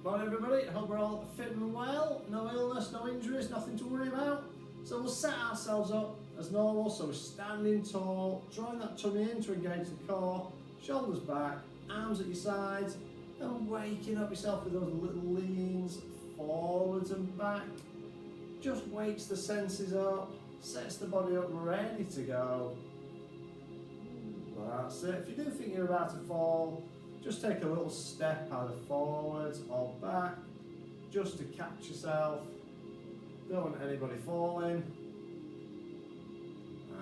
Morning everybody, I hope we're all fit and well, no illness, no injuries, nothing to worry about. So we'll set ourselves up as normal, so we're standing tall, drawing that tummy in to engage the core, shoulders back, arms at your sides, and waking up yourself with those little leans forwards and back. Just wakes the senses up, sets the body up ready to go. That's it. If you do think you're about to fall, just take a little step either forwards or back, just to catch yourself. Don't want anybody falling.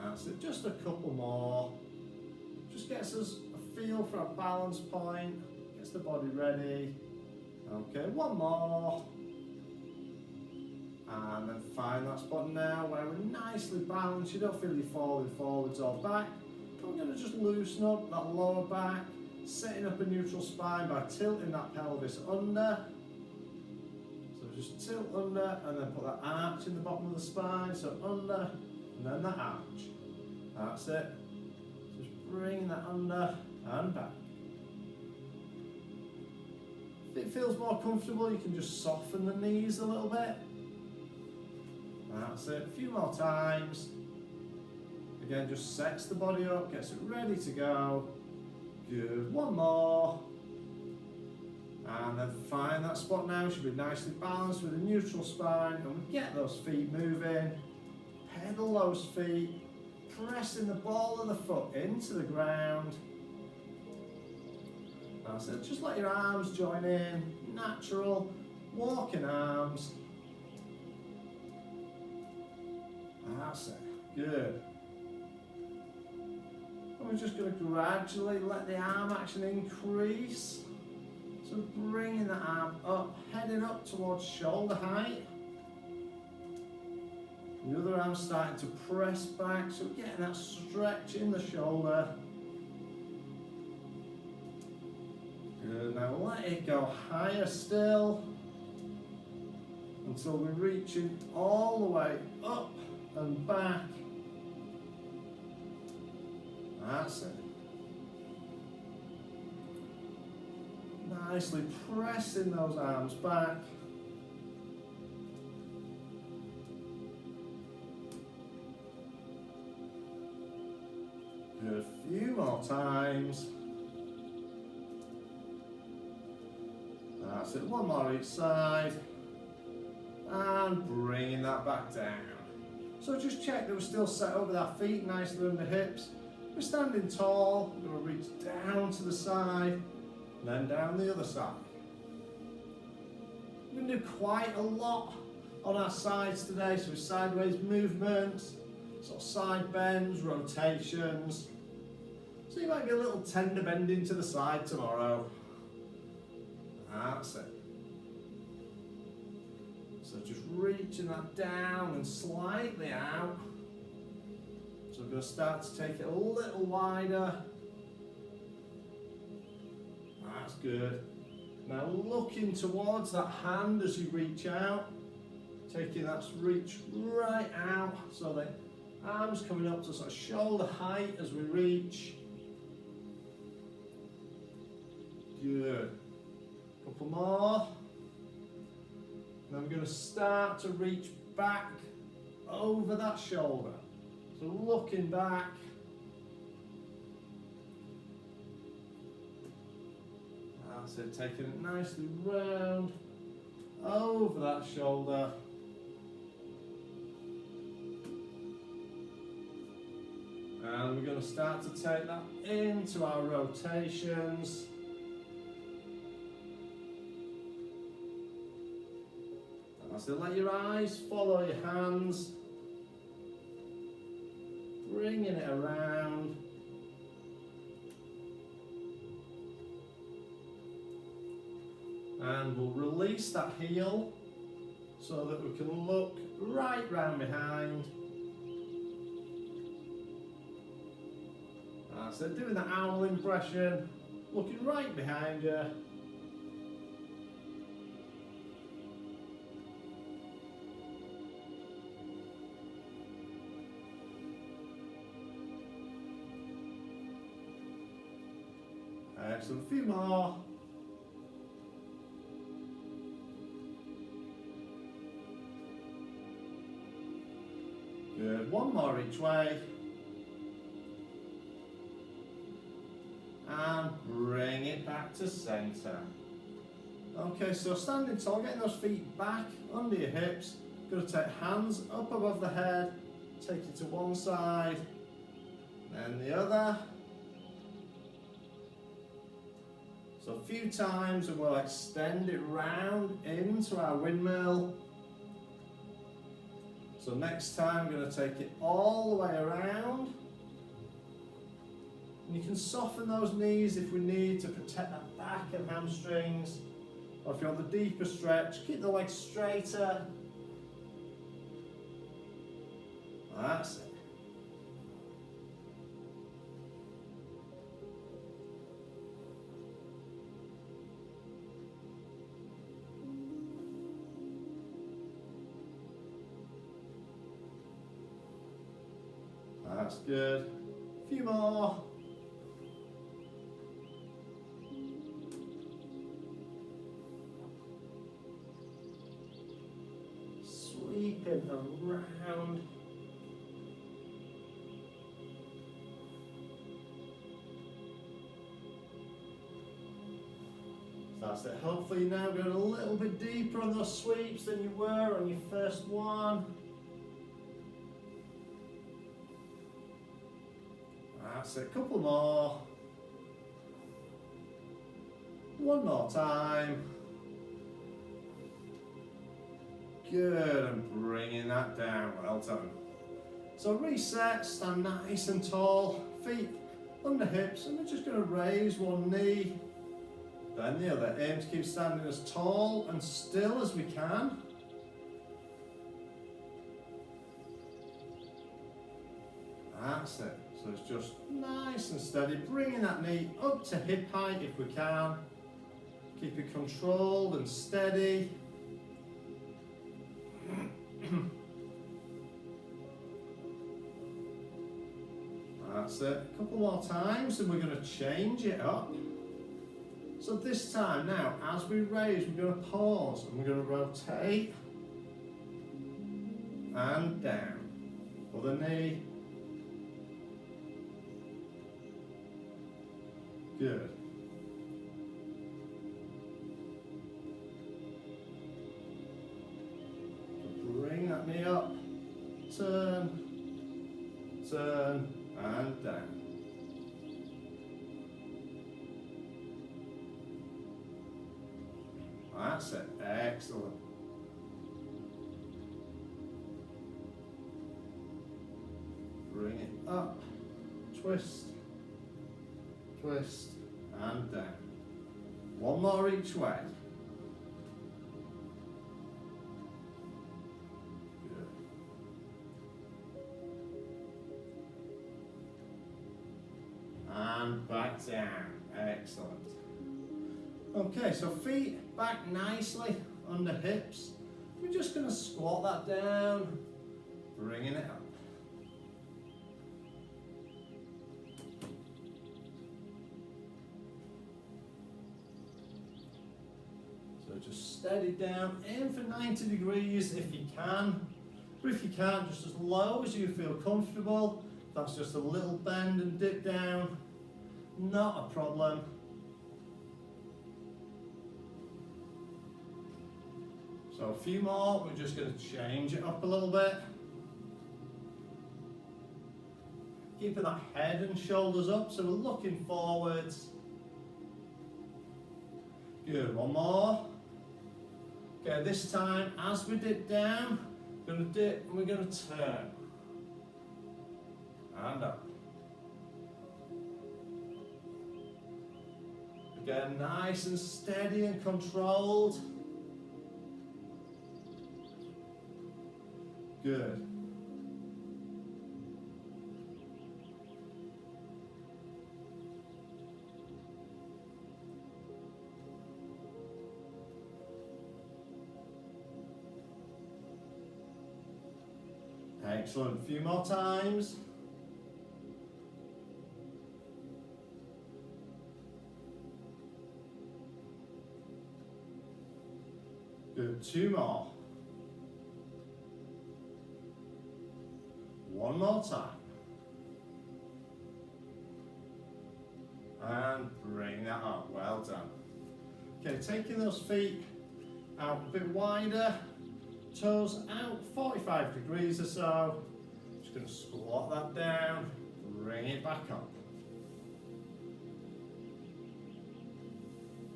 That's it, just a couple more. Just gets us a feel for a balance point, gets the body ready. Okay, one more. And then find that spot now where we're nicely balanced. You don't feel you're falling forwards or back. We're going to just loosen up that lower back, setting up a neutral spine by tilting that pelvis under. So just tilt under and then put that arch in the bottom of the spine. So under and then that arch. That's it. Just bring that under and back. If it feels more comfortable, you can just soften the knees a little bit. That's it. A few more times. Again, just sets the body up, gets it ready to go. Good. One more. And then find that spot now. Should be nicely balanced with a neutral spine. And we get those feet moving. Pedal those feet. Pressing the ball of the foot into the ground. That's it. Just let your arms join in. Natural. Walking arms. That's it. Good. And we're just going to gradually let the arm action increase. So bringing the arm up, heading up towards shoulder height. The other arm starting to press back, so we're getting that stretch in the shoulder. Good, now let it go higher still until we're reaching all the way up and back. That's it. Nicely pressing those arms back. Good, a few more times. That's it, one more each side. And bringing that back down. So just check that we're still set up with our feet nicely under hips. We're standing tall, we're going to reach down to the side, and then down the other side. We're going to do quite a lot on our sides today, so sideways movements, sort of side bends, rotations. So you might be a little tender bending to the side tomorrow. That's it. So just reaching that down and slightly out. So we're going to start to take it a little wider. That's good. Now looking towards that hand as you reach out. Taking that reach right out. So the arms coming up to sort of shoulder height as we reach. Good. Couple more. Then we're going to start to reach back over that shoulder. So looking back. That's it, taking it nicely round over that shoulder. And we're going to start to take that into our rotations. So let your eyes follow your hands, bringing it around. And we'll release that heel so that we can look right round behind. So doing the owl impression, looking right behind you. Excellent, a few more. Good, one more each way. And bring it back to center. Okay, so standing tall, getting those feet back under your hips. Going to take hands up above the head, take it to one side, then the other. So a few times and we'll extend it round into our windmill. So next time I'm going to take it all the way around. And you can soften those knees if we need to protect that back and hamstrings. Or if you want the deeper stretch, keep the legs straighter. That's it. That's good. A few more. Sweeping around. That's it. Hopefully you're now going a little bit deeper on those sweeps than you were on your first one. That's it. A couple more. One more time. Good, and bringing that down. Well done. So reset, stand nice and tall, feet under hips, and we're just going to raise one knee, then the other. Aim to keep standing as tall and still as we can. That's it. So it's just nice and steady, bringing that knee up to hip height if we can. Keep it controlled and steady. That's it. A couple more times and we're going to change it up. So this time now, as we raise, we're going to pause and we're going to rotate and down. Other knee. Good. Bring that knee up, turn, turn, and down. That's it, excellent. Bring it up, twist, twist, and down. One more each way. Good. And back down. Excellent. Okay, so feet back nicely under hips. We're just going to squat that down, bringing it up. So just steady down, aim for 90 degrees if you can. But if you can't, just as low as you feel comfortable. That's just a little bend and dip down. Not a problem. So a few more, we're just going to change it up a little bit. Keeping that head and shoulders up, so we're looking forwards. Good, one more. Okay, this time, as we dip down, we're going to dip and we're going to turn. And up. Again, nice and steady and controlled. Good. Excellent. A few more times. Good. Two more. One more time. And bring that up, well done. Okay, taking those feet out a bit wider, toes out 45 degrees or so. Just going to squat that down, bring it back up.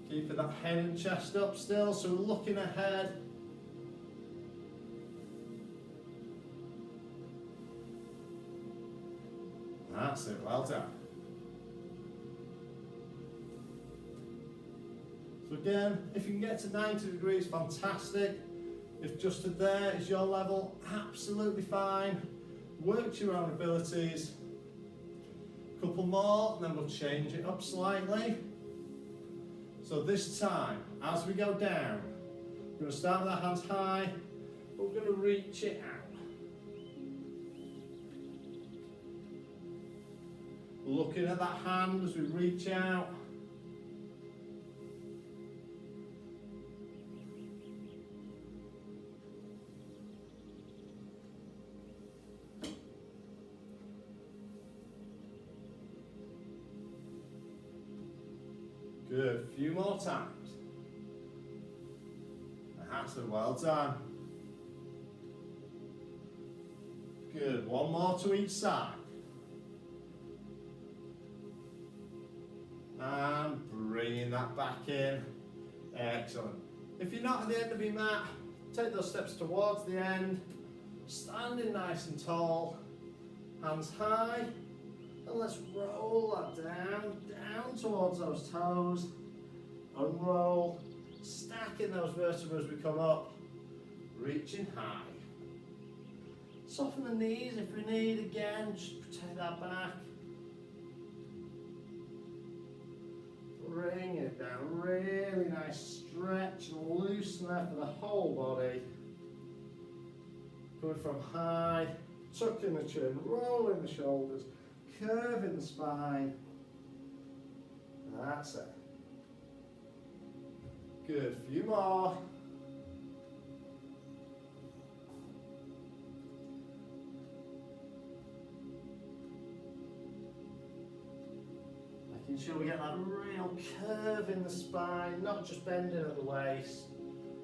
Keeping that head and chest up still, so we're looking ahead. That's it, well done. So again, if you can get to 90 degrees, fantastic. If just to there is your level, absolutely fine. Work to your own abilities. A couple more, and then we'll change it up slightly. So this time, as we go down, we're going to start with our hands high, but we're going to reach it out. Looking at that hand as we reach out. Good, few more times. That's it, well done. Good, one more to each side. And bringing that back in. Excellent. If you're not at the end of your mat, take those steps towards the end. Standing nice and tall. Hands high. And let's roll that down towards those toes. Unroll. Stacking those vertebrae as we come up. Reaching high. Soften the knees if we need. Again, just protect that back. Bring it down, really nice stretch and loosen there for the whole body. Coming from high, tucking the chin, rolling the shoulders, curving the spine. That's it. Good, few more. Making sure we get that real curve in the spine, not just bending at the waist.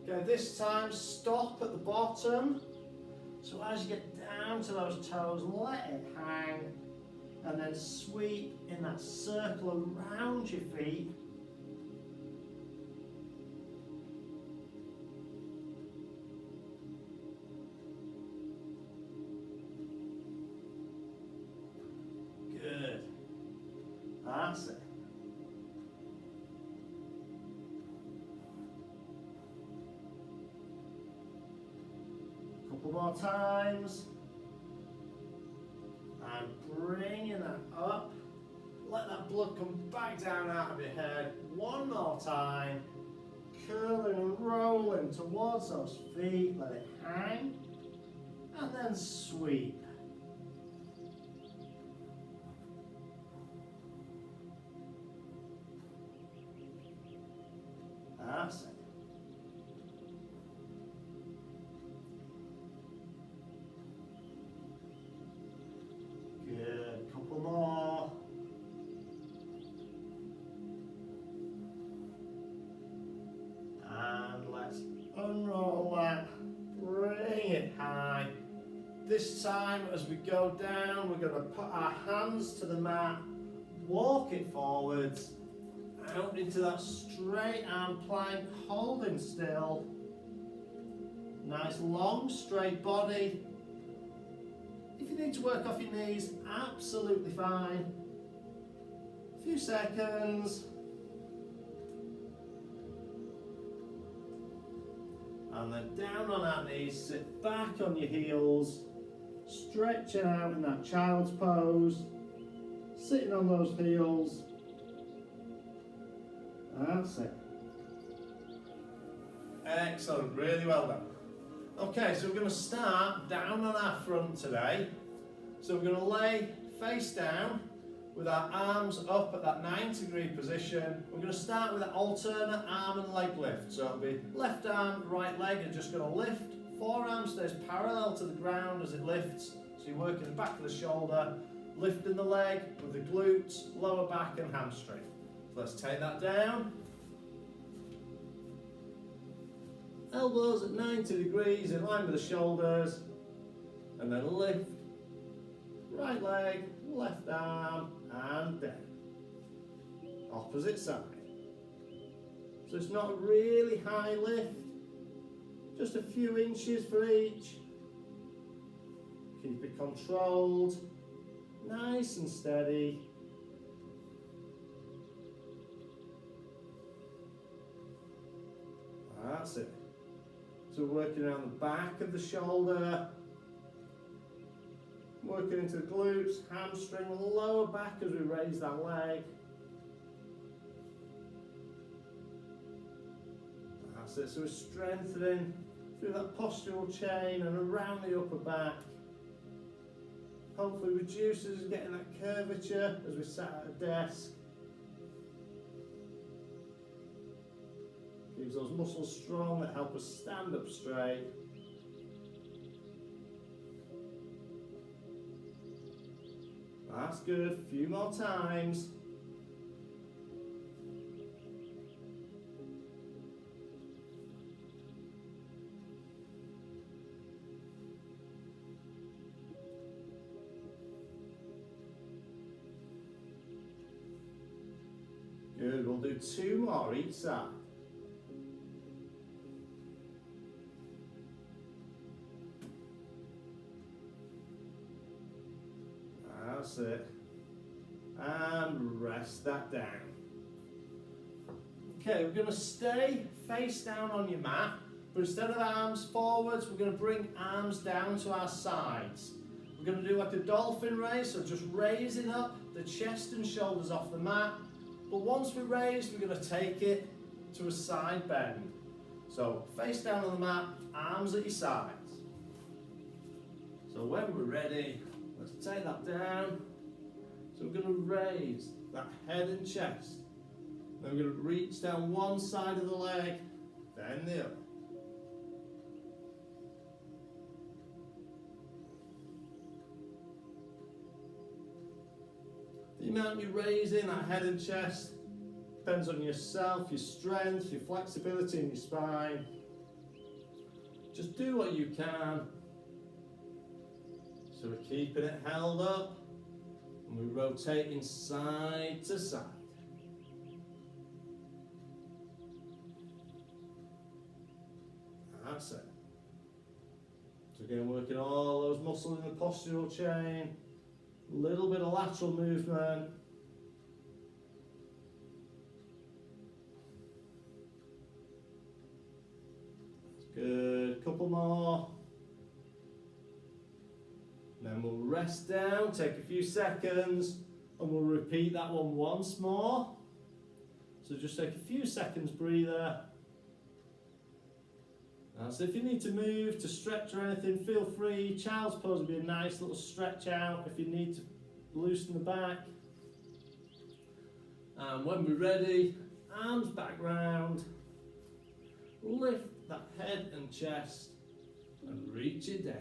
Okay, this time stop at the bottom. So as you get down to those toes, let it hang. And then sweep in that circle around your feet. Good. That's it. Couple more times. And bringing that up. Let that blood come back down out of your head. One more time. Curling and rolling towards those feet. Let it hang. And then sweep. That's it. Good, couple more. And let's unroll that, bring it high. This time as we go down, we're going to put our hands to the mat, walk it forwards, out into that straight arm plank, holding still. Nice long straight body. If you need to work off your knees, absolutely fine. A few seconds. And then down on our knees, sit back on your heels, stretching out in that child's pose, sitting on those heels. That's it. Excellent, really well done. Okay, so we're going to start down on our front today. So we're going to lay face down with our arms up at that 90-degree position. We're going to start with an alternate arm and leg lift. So it'll be left arm, right leg, and just going to lift Forearm stays parallel to the ground as it lifts. So you're working the back of the shoulder, lifting the leg with the glutes, lower back and hamstring. So let's take that down. Elbows at 90 degrees in line with the shoulders. And then lift. Right leg, left arm and down. Opposite side. So it's not a really high lift. Just a few inches for each. Keep it controlled. Nice and steady. That's it. So we're working around the back of the shoulder. Working into the glutes, hamstring, lower back as we raise that leg. That's it. So we're strengthening through that postural chain and around the upper back. Hopefully reduces getting that curvature as we sat at a desk. Keeps those muscles strong that help us stand up straight. That's good. A few more times. Good. We'll do 2 more each side. That's it. And rest that down. Okay, we're going to stay face down on your mat, but instead of arms forwards, we're going to bring arms down to our sides. We're going to do like a dolphin raise, so just raising up the chest and shoulders off the mat. But once we raise, we're going to take it to a side bend. So face down on the mat, arms at your sides. So when we're ready, let's take that down. So we're going to raise that head and chest. Then we're going to reach down one side of the leg, then the other. The amount you're raising that head and chest depends on yourself, your strength, your flexibility in your spine. Just do what you can. So we're keeping it held up and we're rotating side to side. That's it. So again, working all those muscles in the postural chain. A little bit of lateral movement. That's good. Couple more. Then we'll rest down, take a few seconds, and we'll repeat that one once more. So just take a few seconds breather. So if you need to move, to stretch or anything, feel free. Child's pose would be a nice little stretch out if you need to loosen the back. And when we're ready, arms back round, lift that head and chest and reach it down.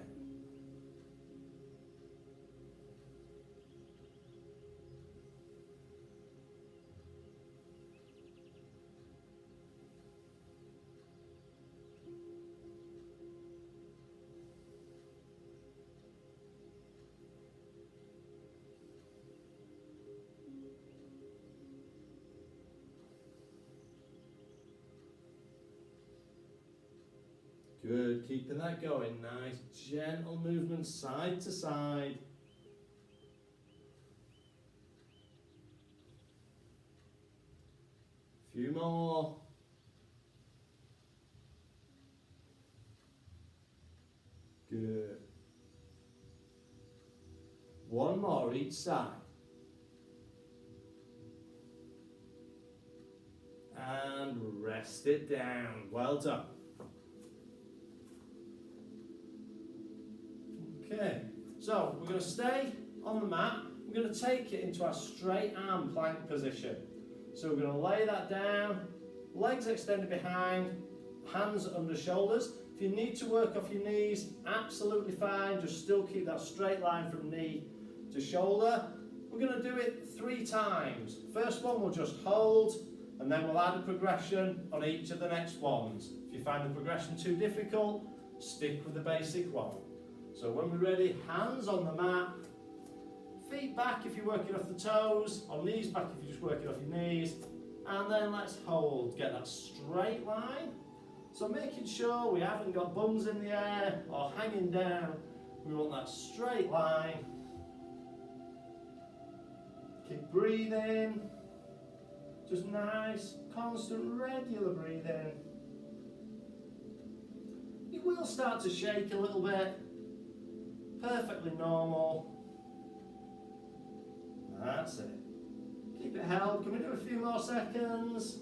Good, keeping that going. Nice, gentle movement side to side. Few more. Good. One more each side. And rest it down. Well done. Okay, so we're going to stay on the mat. We're going to take it into our straight arm plank position. So we're going to lay that down, legs extended behind, hands under shoulders. If If you need to work off your knees, absolutely fine. Just still keep that straight line from knee to shoulder. We're going to do it 3 times. First one we'll just hold, and then we'll add a progression on each of the next ones. If you find the progression too difficult, stick with the basic one. So when we're ready, hands on the mat, feet back if you're working off the toes, or knees back if you're just working off your knees, and then let's hold. Get that straight line. So making sure we haven't got bums in the air or hanging down. We want that straight line. Keep breathing. Just nice, constant, regular breathing. You will start to shake a little bit. Perfectly normal. That's it. Keep it held. Can we do a few more seconds?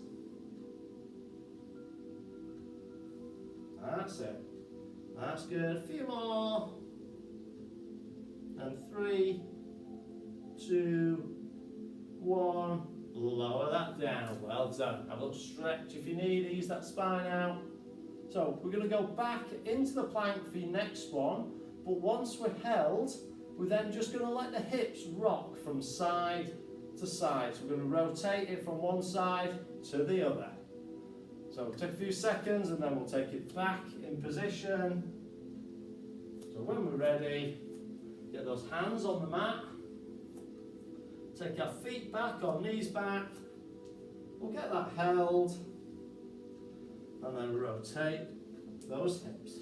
That's it. That's good. A few more. And 3, 2, 1. Lower that down. Well done. Have a little stretch if you need. Ease that spine out. So we're going to go back into the plank for your next one. But once we're held, we're then just going to let the hips rock from side to side. So we're going to rotate it from one side to the other. So we'll take a few seconds and then we'll take it back in position. So when we're ready, get those hands on the mat. Take our feet back or knees back. We'll get that held. And then rotate those hips.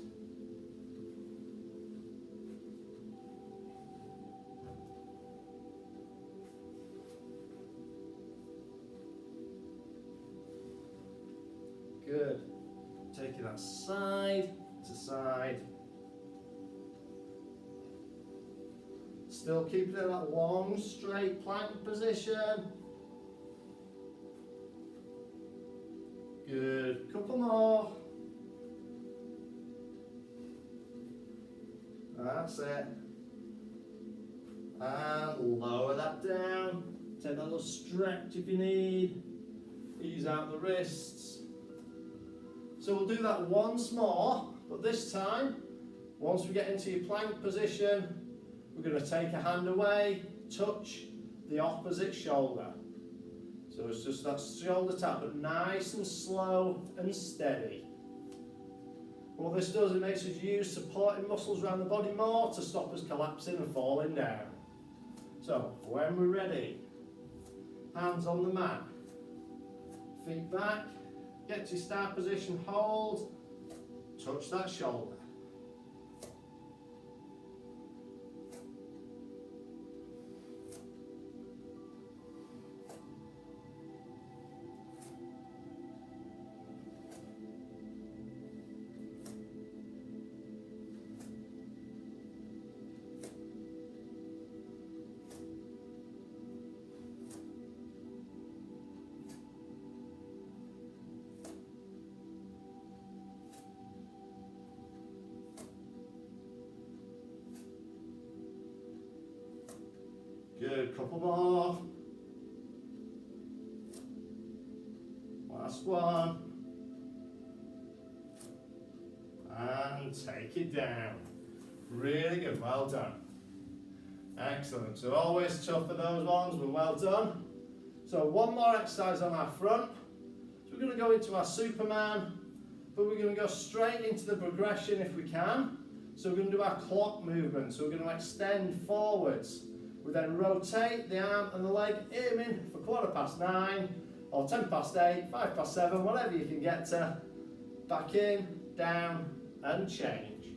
Good. Taking that side to side. Still keeping it in that long, straight plank position. Good. Couple more. That's it. And lower that down. Take that little stretch if you need. Ease out the wrists. So we'll do that once more, but this time, once we get into your plank position, we're going to take a hand away, touch the opposite shoulder. So it's just that shoulder tap, but nice and slow and steady. What this does, it makes us use supporting muscles around the body more to stop us collapsing and falling down. So when we're ready, hands on the mat, feet back, get to your start position, hold, touch that shoulder. Good, couple more. Last one. And take it down. Really good, well done. Excellent, so always tough for those ones, but well done. So one more exercise on our front. So we're going to go into our Superman, but we're going to go straight into the progression if we can. So we're going to do our clock movement. So we're going to extend forwards. We then rotate the arm and the leg, aiming for 9:15 or 8:10, 7:05, whatever you can get to. Back in, down and change.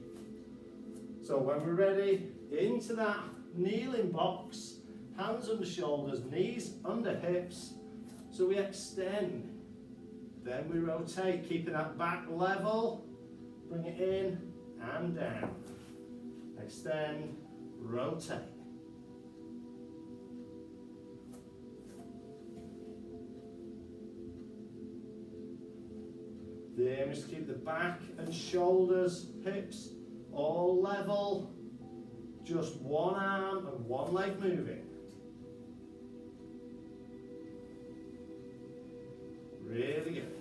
So when we're ready, into that kneeling box, hands under shoulders, knees under hips. So we extend, then we rotate, keeping that back level, bring it in and down. Extend, rotate. The aim is to keep the back and shoulders, hips all level. Just one arm and one leg moving. Really good.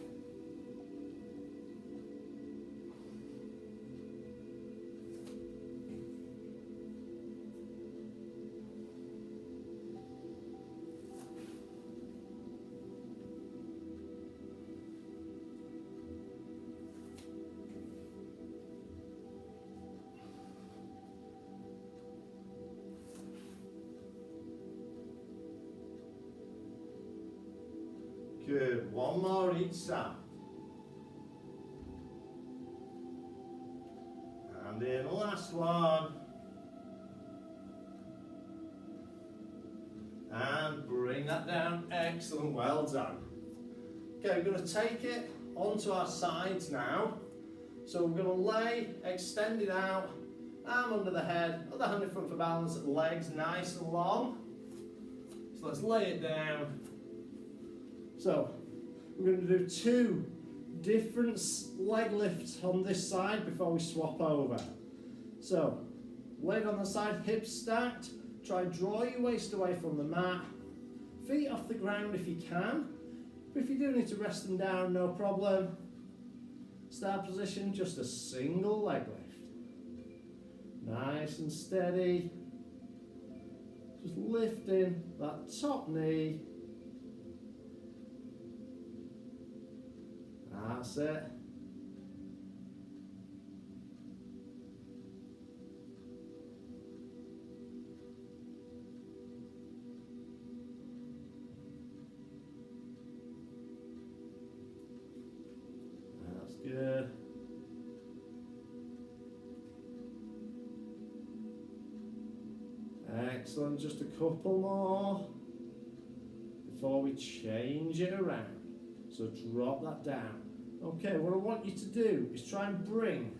Good, one more each side. And in, last one. And bring that down, excellent, well done. Okay, we're going to take it onto our sides now. So we're going to lay, extended out, arm under the head, other hand in front for balance, legs nice and long. So let's lay it down. So we're going to do 2 different leg lifts on this side before we swap over. So leg on the side, hips stacked. Try and draw your waist away from the mat. Feet off the ground if you can. But if you do need to rest them down, no problem. Start position, just a single leg lift. Nice and steady. Just lifting that top knee. That's it. That's good. Excellent, just a couple more before we change it around. So drop that down. Okay, what I want you to do is try and bring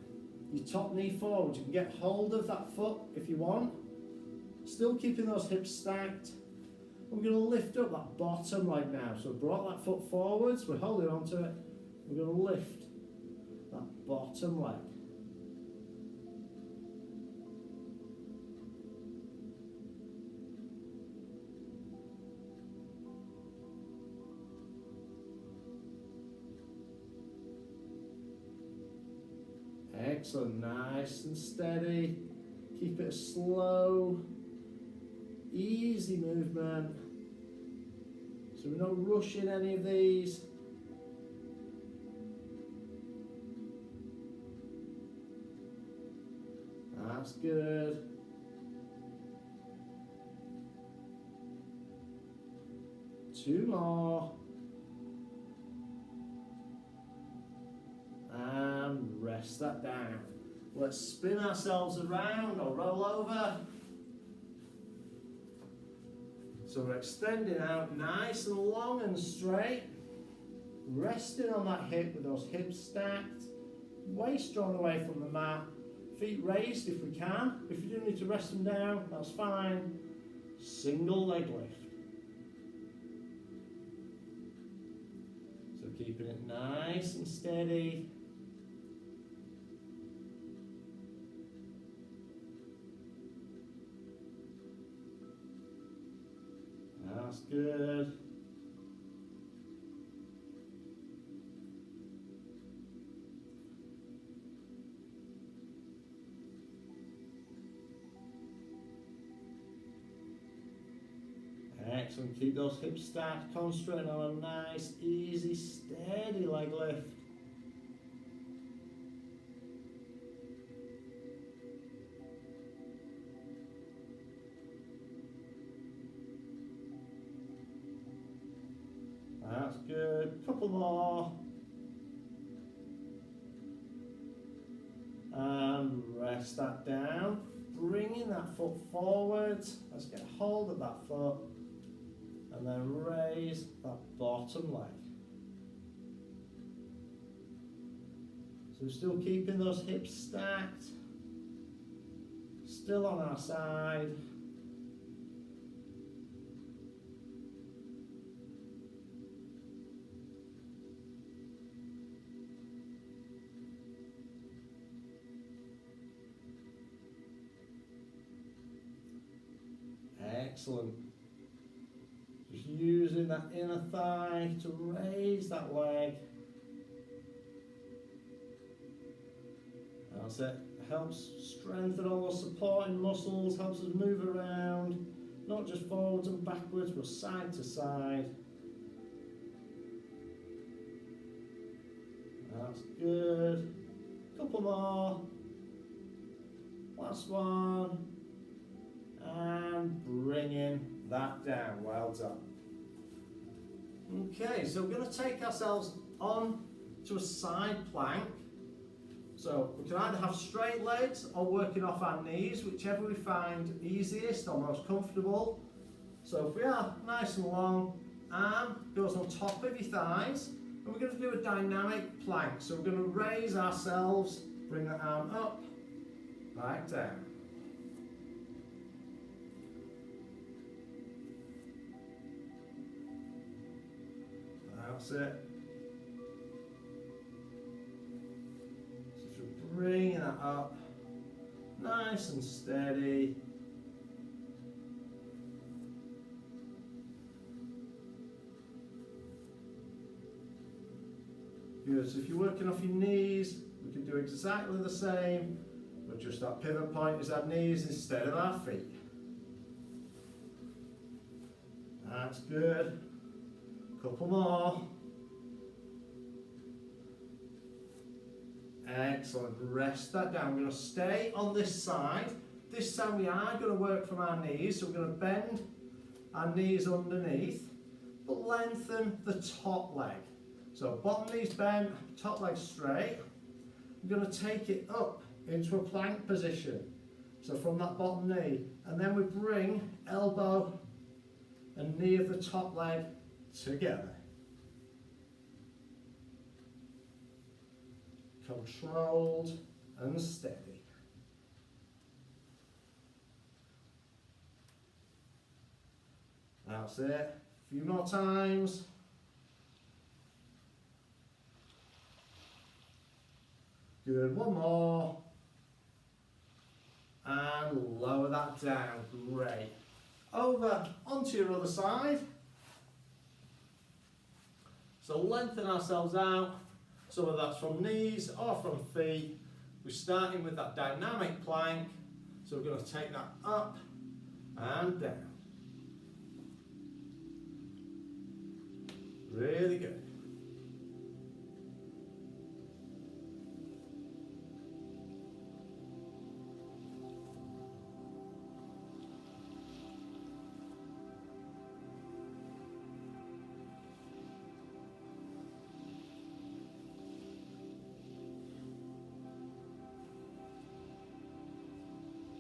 your top knee forward. You can get hold of that foot if you want. Still keeping those hips stacked. We're going to lift up that bottom leg now. So brought that foot forwards, we're holding on to it. We're going to lift that bottom leg. Excellent, nice and steady. Keep it a slow, easy movement. So we're not rushing any of these. That's good. Two more. And rest that down. Let's spin ourselves around or roll over. So we're extending out nice and long and straight. Resting on that hip with those hips stacked. Waist drawn away from the mat. Feet raised if we can. If you do need to rest them down, that's fine. Single leg lift. So keeping it nice and steady. That's good. Excellent. Keep those hips stacked. Concentrating on a nice, easy, steady leg lift. That's good. Couple more. And rest that down. Bringing that foot forward. Let's get hold of that foot. And then raise that bottom leg. So we're still keeping those hips stacked. Still on our side. Excellent. Just using that inner thigh to raise that leg. That's it. Helps strengthen all those supporting muscles, helps us move around, not just forwards and backwards, but side to side. That's good. Couple more. Last one. And bringing that down. Well done. Okay, so we're going to take ourselves on to a side plank. So we can either have straight legs or working off our knees, whichever we find easiest or most comfortable. So if we are nice and long, arm goes on top of your thighs, and we're going to do a dynamic plank. So we're going to raise ourselves, bring the arm up, back down. That's it. So just bringing that up, nice and steady. Good. So if you're working off your knees, we can do exactly the same, but just that pivot point is our knees instead of our feet. That's good. Couple more. Excellent. Rest that down. We're going to stay on this side. This time we are going to work from our knees, so we're going to bend our knees underneath, but lengthen the top leg. So bottom knee's bent, top leg straight. We're going to take it up into a plank position. So from that bottom knee, and then we bring elbow and knee of the top leg together. Controlled and steady. That's it. A few more times. Good, one more. And lower that down, great. Over onto your other side. So lengthen ourselves out, so whether that's from knees or from feet. We're starting with that dynamic plank, so we're going to take that up and down. Really good.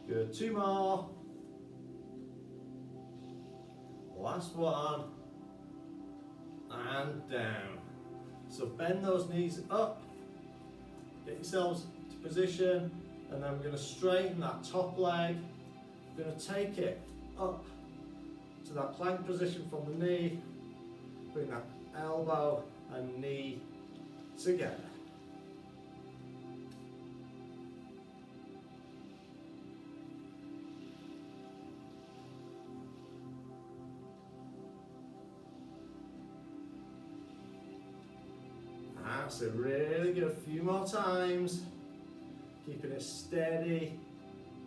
Good, two more. Last one. And down. So bend those knees up. Get yourselves to position. And then we're going to straighten that top leg. We're going to take it up to that plank position from the knee. Bring that elbow and knee together. That's it, really good. A few more times. Keeping it steady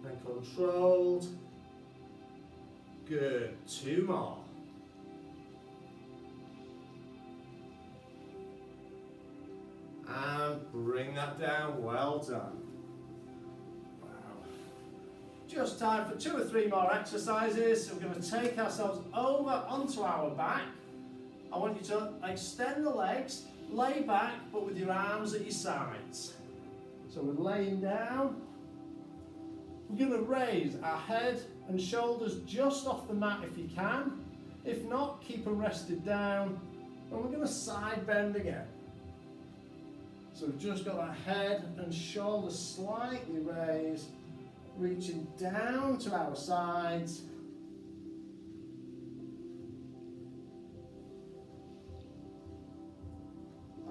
and controlled. Good, two more. And bring that down, well done. Wow. Just time for 2 or 3 more exercises. So we're going to take ourselves over onto our back. I want you to extend the legs. Lay back, but with your arms at your sides. So we're laying down. We're going to raise our head and shoulders just off the mat if you can. If not, keep them rested down. And we're going to side bend again. So we've just got that head and shoulders slightly raised, reaching down to our sides.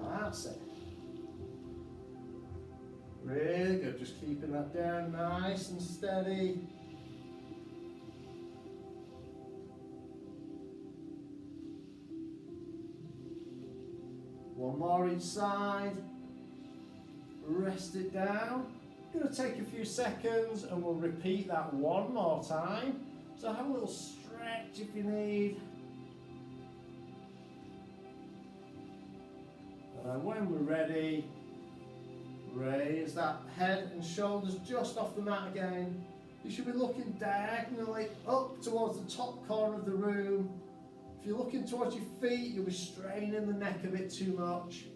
That's it. Really good, just keeping that down nice and steady. One more each side. Rest it down. Going to take a few seconds and we'll repeat that one more time. So have a little stretch if you need. And when we're ready, raise that head and shoulders just off the mat again. You should be looking diagonally up towards the top corner of the room. If you're looking towards your feet, you'll be straining the neck a bit too much.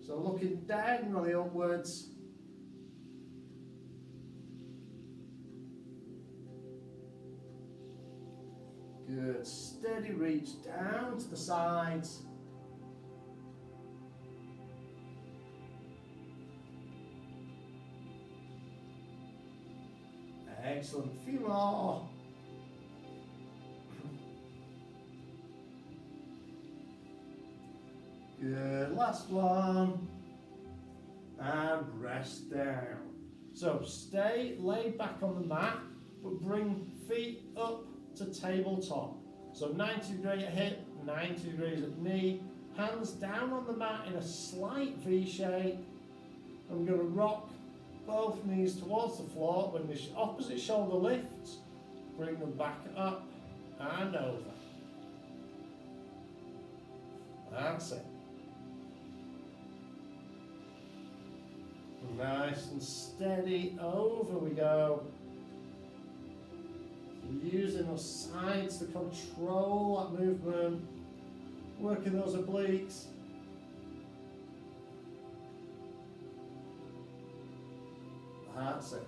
So looking diagonally upwards. Good, steady reach down to the sides. Excellent, a few more. Good, last one. And rest down. So stay laid back on the mat, but bring feet up to tabletop. So 90 degrees at hip, 90 degrees at knee. Hands down on the mat in a slight V shape. I'm going to rock both knees towards the floor. When the opposite shoulder lifts, bring them back up and over. That's it. Nice and steady, over we go. Using those sides to control that movement, working those obliques. That's it.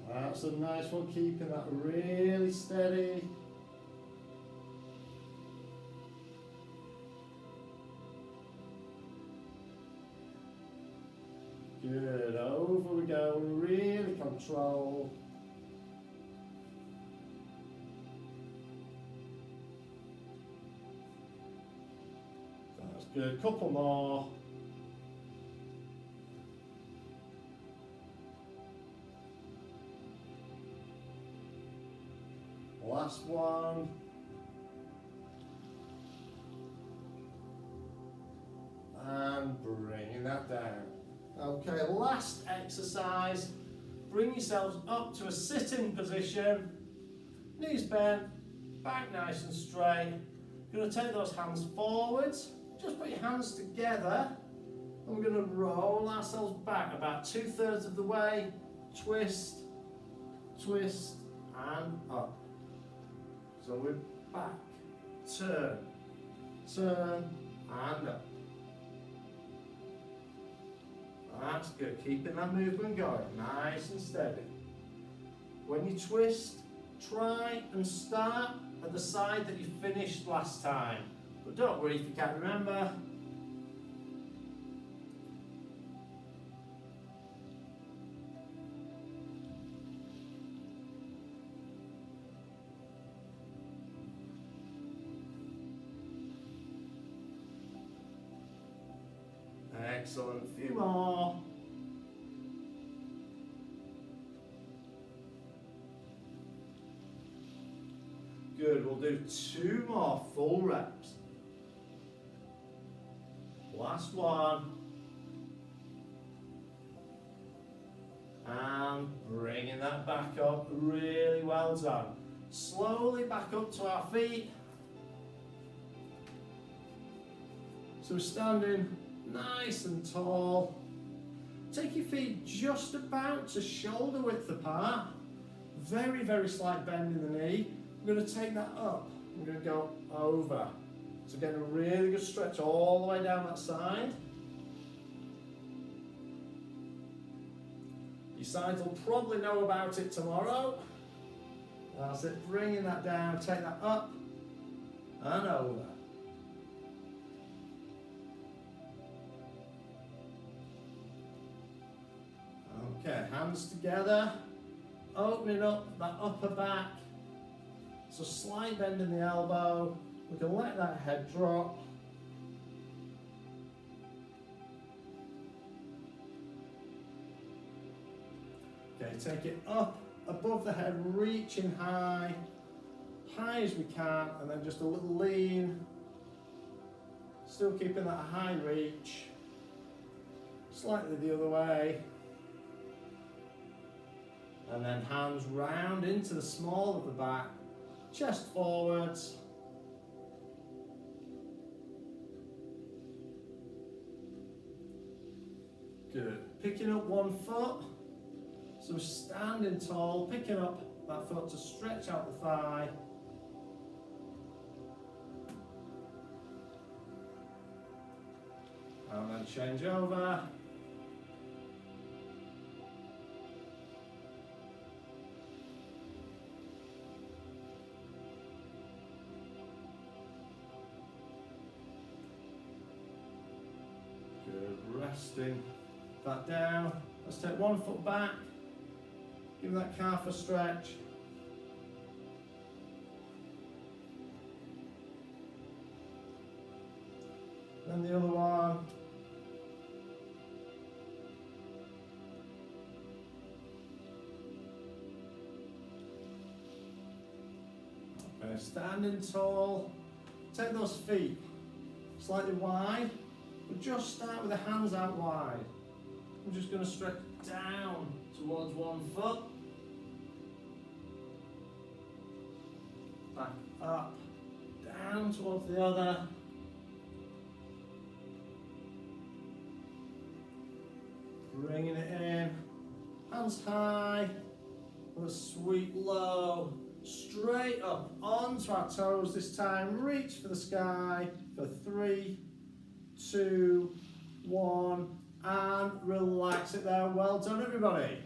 That's a nice one, keeping that really steady. Good, over we go, really control. That's good, couple more. Last one. And bringing that down. Okay, last exercise. Bring yourselves up to a sitting position. Knees bent, back nice and straight. You're going to take those hands forwards. Just put your hands together. And we're going to roll ourselves back about 2/3 of the way. Twist, twist, and up. So we're back, turn, turn, and up. That's good, keeping that movement going, nice and steady. When you twist, try and start at the side that you finished last time. But don't worry if you can't remember. Excellent, a few more. Good, we'll do 2 more full reps. Last one. And bringing that back up, really well done. Slowly back up to our feet. So we're standing nice and tall. Take your feet just about to shoulder width apart. Very, very slight bend in the knee. I'm going to take that up. I'm going to go over. So getting a really good stretch all the way down that side. Your sides will probably know about it tomorrow. That's it, bringing that down, take that up and over. Okay, hands together, opening up that upper back. So slight bend in the elbow. We can let that head drop. Okay, take it up above the head, reaching high as we can, and then just a little lean. Still keeping that high reach. Slightly the other way. And then hands round into the small of the back, chest forwards. Good. Picking up one foot. So we're standing tall, picking up that foot to stretch out the thigh. And then change over. Good, resting that down. Let's take one foot back. Give that calf a stretch. Then the other one. Okay, standing tall. Take those feet slightly wide, but just start with the hands out wide. I'm just going to stretch down towards one foot. Back up, down towards the other. Bringing it in, hands high, with a sweep low, straight up onto our toes this time. Reach for the sky for 3, 2, 1, and relax it there. Well done, everybody.